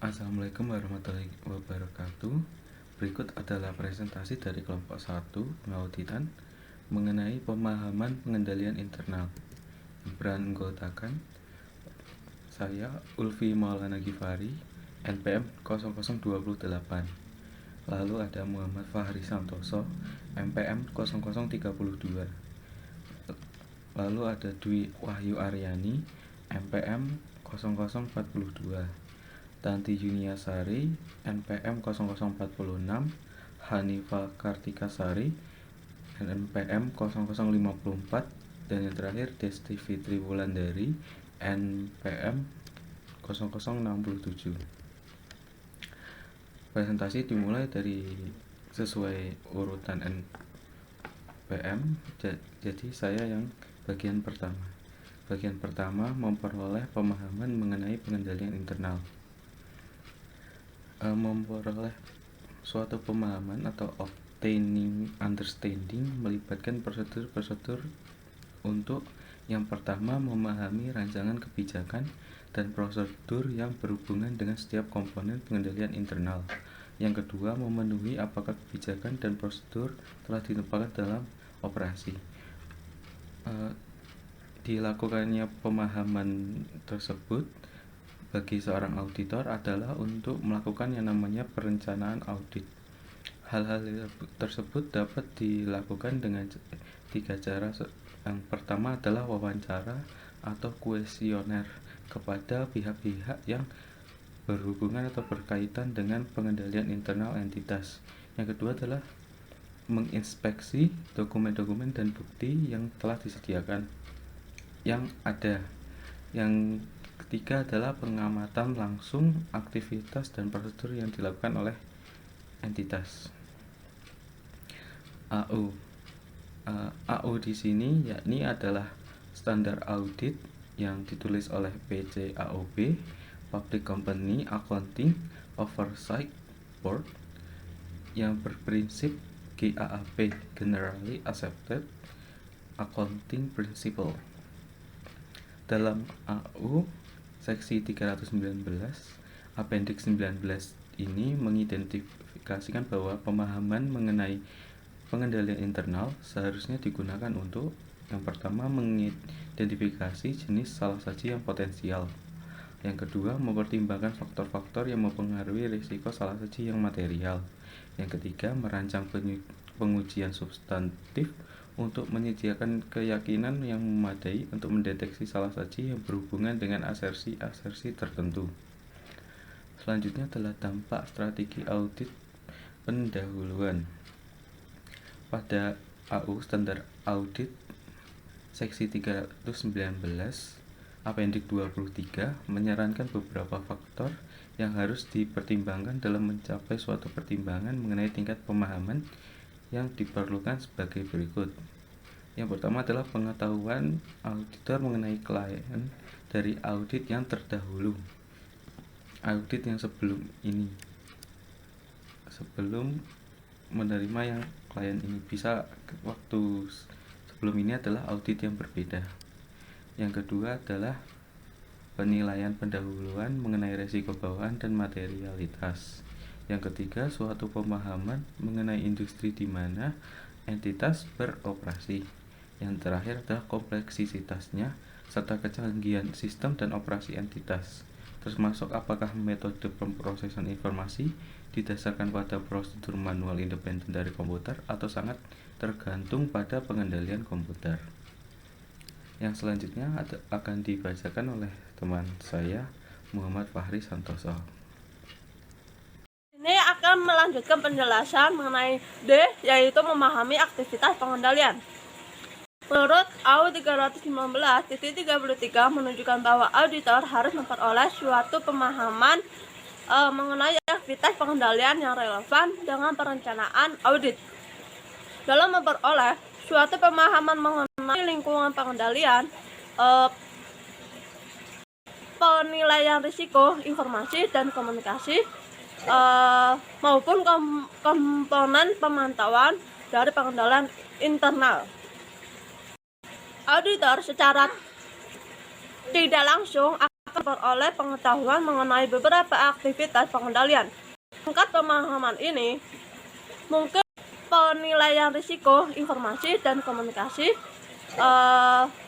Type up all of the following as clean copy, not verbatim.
Assalamualaikum warahmatullahi wabarakatuh. Berikut adalah presentasi dari kelompok 1 pengauditan mengenai pemahaman pengendalian internal. Beranggotakan saya Ulfi Maulana Gifari, NPM 0028. Lalu ada Muhammad Fahri Santoso, NPM 0032. Lalu ada Dwi Wahyu Aryani, NPM 0042. Tanti Yuniasari, NPM 0046, Hanifah Kartikasari, NPM 0054, dan yang terakhir Desti Fitri Wulandari, NPM 0067. Presentasi dimulai dari sesuai urutan NPM, jadi saya yang bagian pertama. Bagian pertama memperoleh pemahaman mengenai pengendalian internal. Memperoleh suatu pemahaman atau obtaining understanding melibatkan prosedur-prosedur untuk yang pertama memahami rancangan kebijakan dan prosedur yang berhubungan dengan setiap komponen pengendalian internal. Yang kedua, memenuhi apakah kebijakan dan prosedur telah ditempatkan dalam operasi. Dilakukannya pemahaman tersebut bagi seorang auditor adalah untuk melakukan yang namanya perencanaan audit. Hal-hal tersebut dapat dilakukan dengan 3 cara. Yang pertama adalah wawancara atau kuesioner kepada pihak-pihak yang berhubungan atau berkaitan dengan pengendalian internal entitas. Yang kedua adalah menginspeksi dokumen-dokumen dan bukti yang telah disediakan yang ada. Yang ketiga adalah pengamatan langsung aktivitas dan prosedur yang dilakukan oleh entitas. AU di sini yakni adalah standar audit yang ditulis oleh PCAOB, Public Company Accounting Oversight Board, yang berprinsip GAAP, Generally Accepted Accounting Principle. Dalam AU seksi 319 Appendix 19 ini mengidentifikasikan bahwa pemahaman mengenai pengendalian internal seharusnya digunakan untuk yang pertama mengidentifikasi jenis salah saji yang potensial. Yang kedua, mempertimbangkan faktor-faktor yang mempengaruhi risiko salah saji yang material. Yang ketiga, merancang pengujian substantif untuk menyediakan keyakinan yang memadai untuk mendeteksi salah saji yang berhubungan dengan asersi-asersi tertentu. Selanjutnya adalah dampak strategi audit pendahuluan. Pada AU Standar Audit Seksi 319 Appendix 23 menyarankan beberapa faktor yang harus dipertimbangkan dalam mencapai suatu pertimbangan mengenai tingkat pemahaman yang diperlukan sebagai berikut. Yang pertama adalah pengetahuan auditor mengenai klien dari audit yang terdahulu. Audit yang sebelum menerima yang klien ini, bisa waktu sebelum ini adalah audit yang berbeda. Yang kedua adalah penilaian pendahuluan mengenai risiko bawaan dan materialitas. Yang ketiga, suatu pemahaman mengenai industri di mana entitas beroperasi. Yang terakhir adalah kompleksitasnya serta kecanggihan sistem dan operasi entitas, termasuk apakah metode pemrosesan informasi didasarkan pada prosedur manual independen dari komputer atau sangat tergantung pada pengendalian komputer. Yang selanjutnya akan dibacakan oleh teman saya Muhammad Fahri Santoso. Ini akan melanjutkan penjelasan mengenai D, yaitu memahami aktivitas pengendalian. Menurut AU 319 menunjukkan bahwa auditor harus memperoleh suatu pemahaman mengenai aktivitas pengendalian yang relevan dengan perencanaan audit. Dalam memperoleh suatu pemahaman mengenai lingkungan pengendalian, penilaian risiko, informasi, dan komunikasi, maupun komponen pemantauan dari pengendalian internal. Auditor secara tidak langsung memperoleh pengetahuan mengenai beberapa aktivitas pengendalian. Tingkat pemahaman ini mungkin penilaian risiko, informasi dan komunikasi,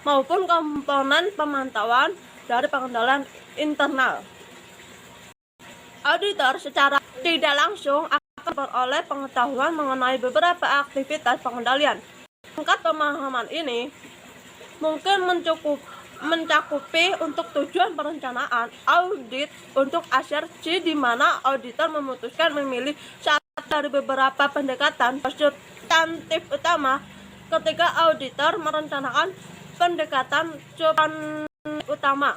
maupun komponen pemantauan dari pengendalian internal. Auditor secara tidak langsung akan memperoleh pengetahuan mengenai beberapa aktivitas pengendalian. Tingkat pemahaman ini mungkin mencakupi untuk tujuan perencanaan audit untuk asersi di mana auditor memutuskan memilih salah dari beberapa pendekatan substantif utama ketika auditor merencanakan pendekatan utama.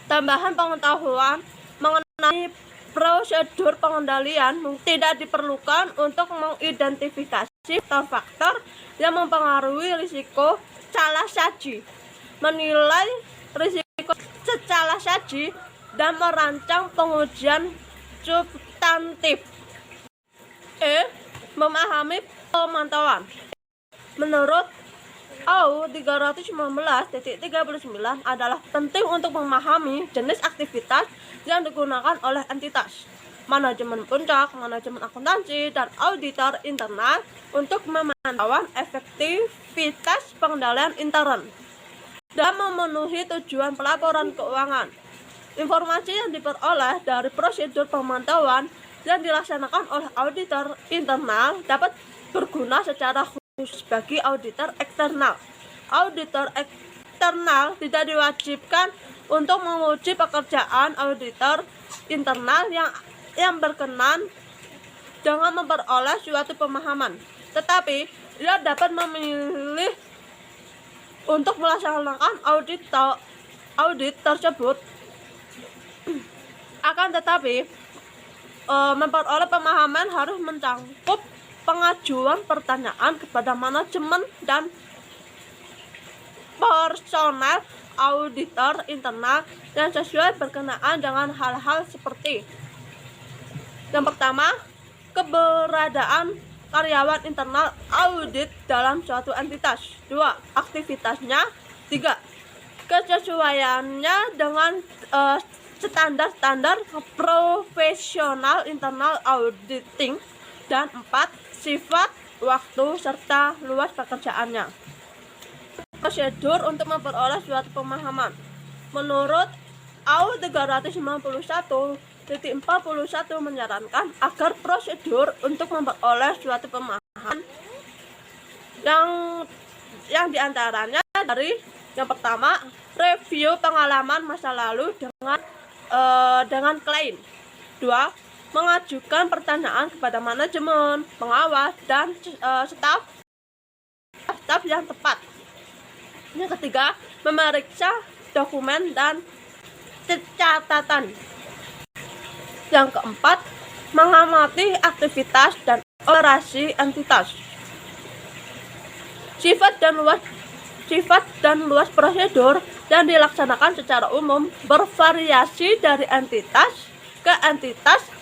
Tambahan pengetahuan mengenai prosedur pengendalian tidak diperlukan untuk mengidentifikasi faktor-faktor yang mempengaruhi risiko salah saji, menilai risiko secara saji, dan merancang pengujian substantif. Memahami pemantauan. Menurut AU 319.39 adalah penting untuk memahami jenis aktivitas yang digunakan oleh entitas, manajemen puncak, manajemen akuntansi, dan auditor internal untuk memantau efektivitas pengendalian intern dan memenuhi tujuan pelaporan keuangan. Informasi yang diperoleh dari prosedur pemantauan yang dilaksanakan oleh auditor internal dapat berguna secara khusus bagi auditor eksternal. Auditor eksternal tidak diwajibkan untuk menguji pekerjaan auditor internal yang berkenan dengan memperoleh suatu pemahaman, tetapi ia dapat memilih untuk melaksanakan audit tersebut. Akan tetapi, memperoleh pemahaman harus mencakup pengajuan pertanyaan kepada manajemen dan personel auditor internal yang sesuai berkenaan dengan hal-hal seperti: yang pertama, keberadaan karyawan internal audit dalam suatu entitas. 2. Aktivitasnya. 3. Kesesuaiannya dengan standar-standar profesional internal auditing. Dan 4. Sifat, waktu, serta luas pekerjaannya. Prosedur untuk memperoleh suatu pemahaman. Menurut AU 391.41 menyarankan agar prosedur untuk memperoleh suatu pemahaman yang diantaranya dari: yang pertama, review pengalaman masa lalu dengan klien. 2. Mengajukan pertanyaan kepada manajemen, pengawas, dan staf yang tepat. Yang ketiga, memeriksa dokumen dan catatan. Yang keempat, mengamati aktivitas dan operasi entitas. Sifat dan luas prosedur yang dilaksanakan secara umum bervariasi dari entitas ke entitas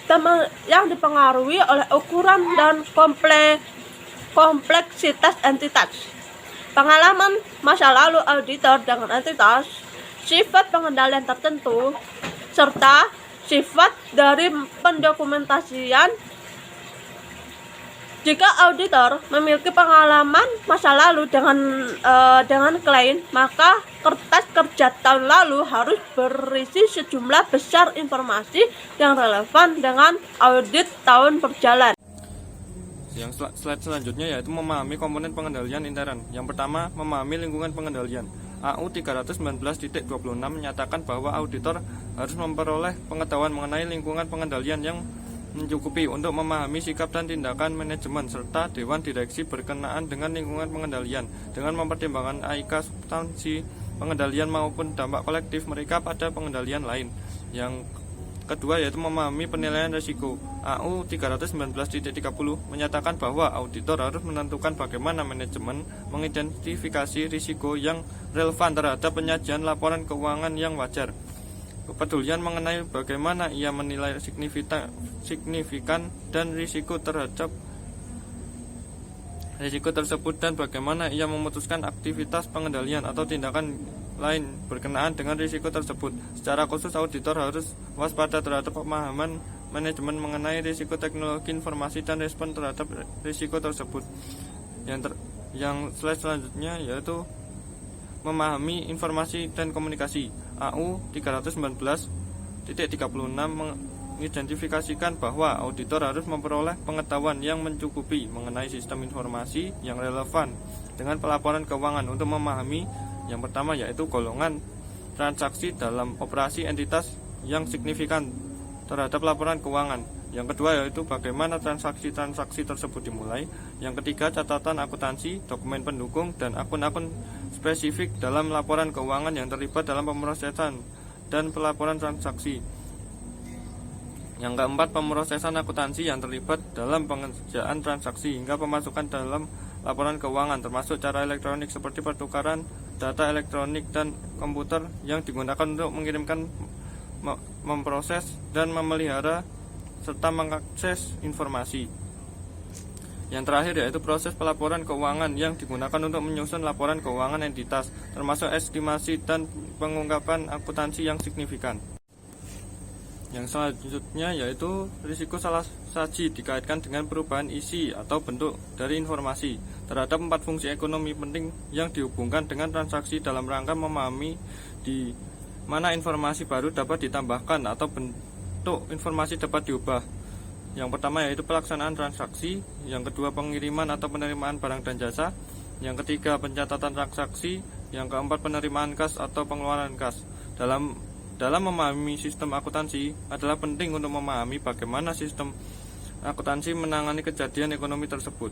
yang dipengaruhi oleh ukuran dan kompleksitas entitas, pengalaman masa lalu auditor dengan entitas, sifat pengendalian tertentu, serta sifat dari pendokumentasian. Jika auditor memiliki pengalaman masa lalu dengan klien, maka kertas kerja tahun lalu harus berisi sejumlah besar informasi yang relevan dengan audit tahun berjalan. Yang slide selanjutnya yaitu memahami komponen pengendalian intern. Yang pertama, memahami lingkungan pengendalian. AU 319.26 menyatakan bahwa auditor harus memperoleh pengetahuan mengenai lingkungan pengendalian yang mencukupi untuk memahami sikap dan tindakan manajemen serta dewan direksi berkenaan dengan lingkungan pengendalian dengan mempertimbangkan AIK substansi pengendalian maupun dampak kolektif mereka pada pengendalian lain. Yang kedua yaitu memahami penilaian risiko. AU 319.30 menyatakan bahwa auditor harus menentukan bagaimana manajemen mengidentifikasi risiko yang relevan terhadap penyajian laporan keuangan yang wajar. Kepedulian mengenai bagaimana ia menilai signifikan dan risiko tersebut dan bagaimana ia memutuskan aktivitas pengendalian atau tindakan lain berkenaan dengan risiko tersebut. Secara khusus, auditor harus waspada terhadap pemahaman manajemen mengenai risiko teknologi informasi dan respon terhadap risiko tersebut. Yang slide selanjutnya yaitu memahami informasi dan komunikasi. AU 319.36 mengidentifikasikan bahwa auditor harus memperoleh pengetahuan yang mencukupi mengenai sistem informasi yang relevan dengan pelaporan keuangan untuk memahami yang pertama yaitu golongan transaksi dalam operasi entitas yang signifikan terhadap laporan keuangan. Yang kedua yaitu bagaimana transaksi-transaksi tersebut dimulai. Yang ketiga, catatan akuntansi, dokumen pendukung, dan akun-akun spesifik dalam laporan keuangan yang terlibat dalam pemrosesan dan pelaporan transaksi. Yang keempat, pemrosesan akuntansi yang terlibat dalam pengerjaan transaksi hingga pemasukan dalam laporan keuangan, termasuk cara elektronik seperti pertukaran data elektronik dan komputer yang digunakan untuk mengirimkan, memproses, dan memelihara serta mengakses informasi. Yang terakhir yaitu proses pelaporan keuangan yang digunakan untuk menyusun laporan keuangan entitas, termasuk estimasi dan pengungkapan akuntansi yang signifikan. Yang selanjutnya yaitu risiko salah saji dikaitkan dengan perubahan isi atau bentuk dari informasi terhadap 4 fungsi ekonomi penting yang dihubungkan dengan transaksi dalam rangka memahami di mana informasi baru dapat ditambahkan atau bentuk informasi dapat diubah. Yang pertama yaitu pelaksanaan transaksi, yang kedua pengiriman atau penerimaan barang dan jasa, yang ketiga pencatatan transaksi, yang keempat penerimaan kas atau pengeluaran kas. Dalam memahami sistem akuntansi adalah penting untuk memahami bagaimana sistem akuntansi menangani kejadian ekonomi tersebut.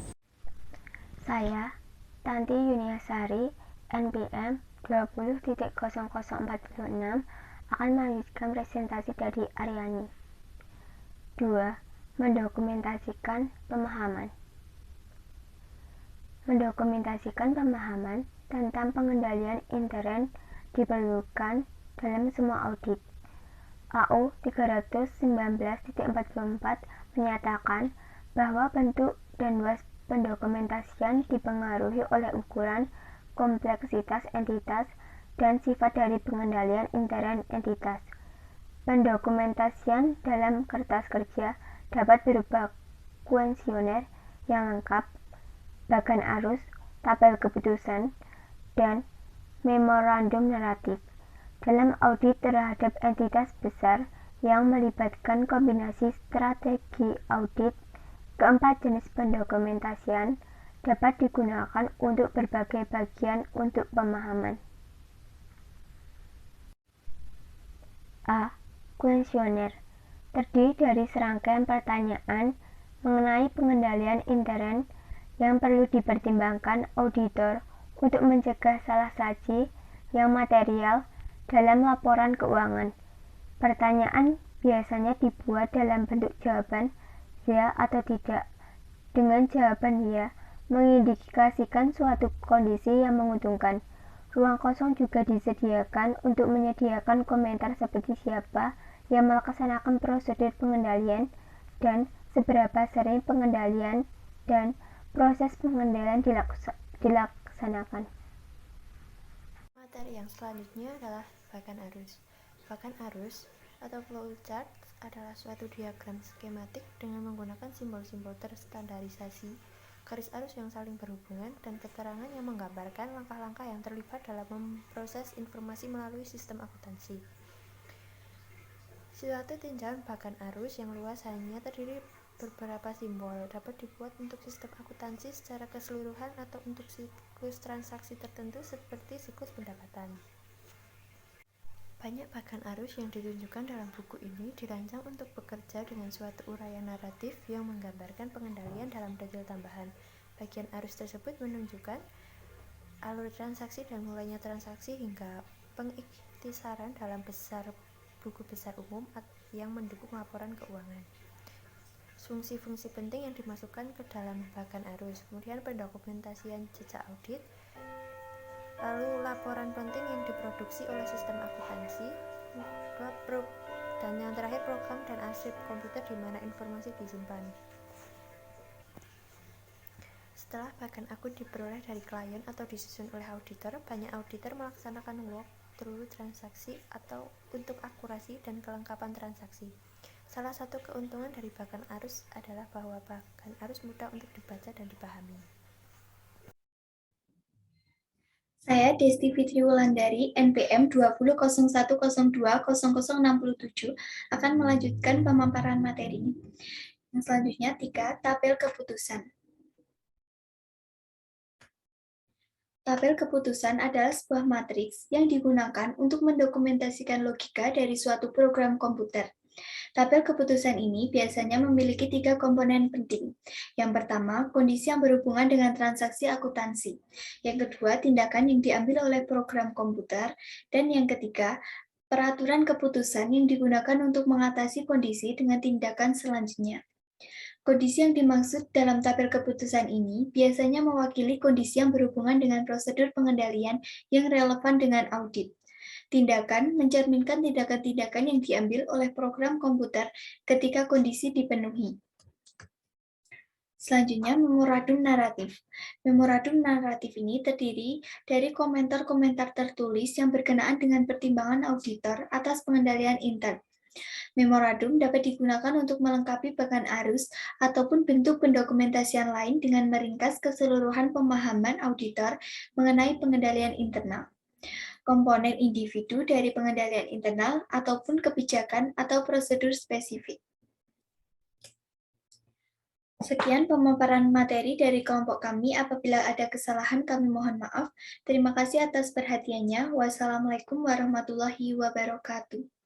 Saya, Tanti Yuniasari, NPM 20.0046, akan melanjutkan presentasi dari Aryani. 2. Mendokumentasikan pemahaman. Mendokumentasikan pemahaman tentang pengendalian intern diperlukan dalam semua audit. AU 319.44 menyatakan bahwa bentuk dan luas pendokumentasian dipengaruhi oleh ukuran, kompleksitas entitas, dan sifat dari pengendalian intern entitas. Pendokumentasian dalam kertas kerja dapat berupa kuesioner yang lengkap, bagan arus, tabel keputusan, dan memorandum naratif. Dalam audit terhadap entitas besar yang melibatkan kombinasi strategi audit, keempat jenis pendokumentasian dapat digunakan untuk berbagai bagian untuk pemahaman. A. Kuesioner terdiri dari serangkaian pertanyaan mengenai pengendalian intern yang perlu dipertimbangkan auditor untuk mencegah salah saji yang material dalam laporan keuangan. Pertanyaan biasanya dibuat dalam bentuk jawaban ya atau tidak. Dengan jawaban ya, mengindikasikan suatu kondisi yang menguntungkan. Ruang kosong juga disediakan untuk menyediakan komentar seperti siapa yang melaksanakan prosedur pengendalian dan seberapa sering pengendalian dan proses pengendalian dilaksanakan. Materi yang selanjutnya adalah bagan arus. Bagan arus atau flowchart adalah suatu diagram skematik dengan menggunakan simbol-simbol terstandarisasi, garis arus yang saling berhubungan, dan keterangan yang menggambarkan langkah-langkah yang terlibat dalam memproses informasi melalui sistem akuntansi. Suatu tinjauan bagan arus yang luas hanya terdiri beberapa simbol dapat dibuat untuk sistem akuntansi secara keseluruhan atau untuk siklus transaksi tertentu seperti siklus pendapatan. Banyak bagan arus yang ditunjukkan dalam buku ini dirancang untuk bekerja dengan suatu uraian naratif yang menggambarkan pengendalian dalam detail tambahan. Bagian arus tersebut menunjukkan alur transaksi dan mulainya transaksi hingga pengikhtisaran dalam buku besar umum yang mendukung laporan keuangan. Fungsi-fungsi penting yang dimasukkan ke dalam bagan arus, kemudian pendokumentasian jejak audit, lalu laporan penting yang diproduksi oleh sistem akuntansi, dan yang terakhir program dan arsip komputer di mana informasi disimpan. Setelah bahkan aku diperoleh dari klien atau disusun oleh auditor, banyak auditor melaksanakan walk-through transaksi atau untuk akurasi dan kelengkapan transaksi. Salah satu keuntungan dari bahkan arus adalah bahwa bahkan arus mudah untuk dibaca dan dipahami. Saya Desti Fitri Wulandari, NPM 20.0102.0067, akan melanjutkan pemaparan materi. Yang selanjutnya, 3. Tabel keputusan. Tabel keputusan adalah sebuah matriks yang digunakan untuk mendokumentasikan logika dari suatu program komputer. Tabel keputusan ini biasanya memiliki 3 komponen penting. Yang pertama, kondisi yang berhubungan dengan transaksi akuntansi. Yang kedua, tindakan yang diambil oleh program komputer. Dan yang ketiga, peraturan keputusan yang digunakan untuk mengatasi kondisi dengan tindakan selanjutnya. Kondisi yang dimaksud dalam tabel keputusan ini biasanya mewakili kondisi yang berhubungan dengan prosedur pengendalian yang relevan dengan audit. Tindakan mencerminkan tindakan-tindakan yang diambil oleh program komputer ketika kondisi dipenuhi. Selanjutnya, memorandum naratif. Memorandum naratif ini terdiri dari komentar-komentar tertulis yang berkenaan dengan pertimbangan auditor atas pengendalian intern. Memorandum dapat digunakan untuk melengkapi bahkan arus ataupun bentuk pendokumentasian lain dengan meringkas keseluruhan pemahaman auditor mengenai pengendalian internal, komponen individu dari pengendalian internal, ataupun kebijakan atau prosedur spesifik. Sekian pemaparan materi dari kelompok kami. Apabila ada kesalahan, kami mohon maaf. Terima kasih atas perhatiannya. Wassalamualaikum warahmatullahi wabarakatuh.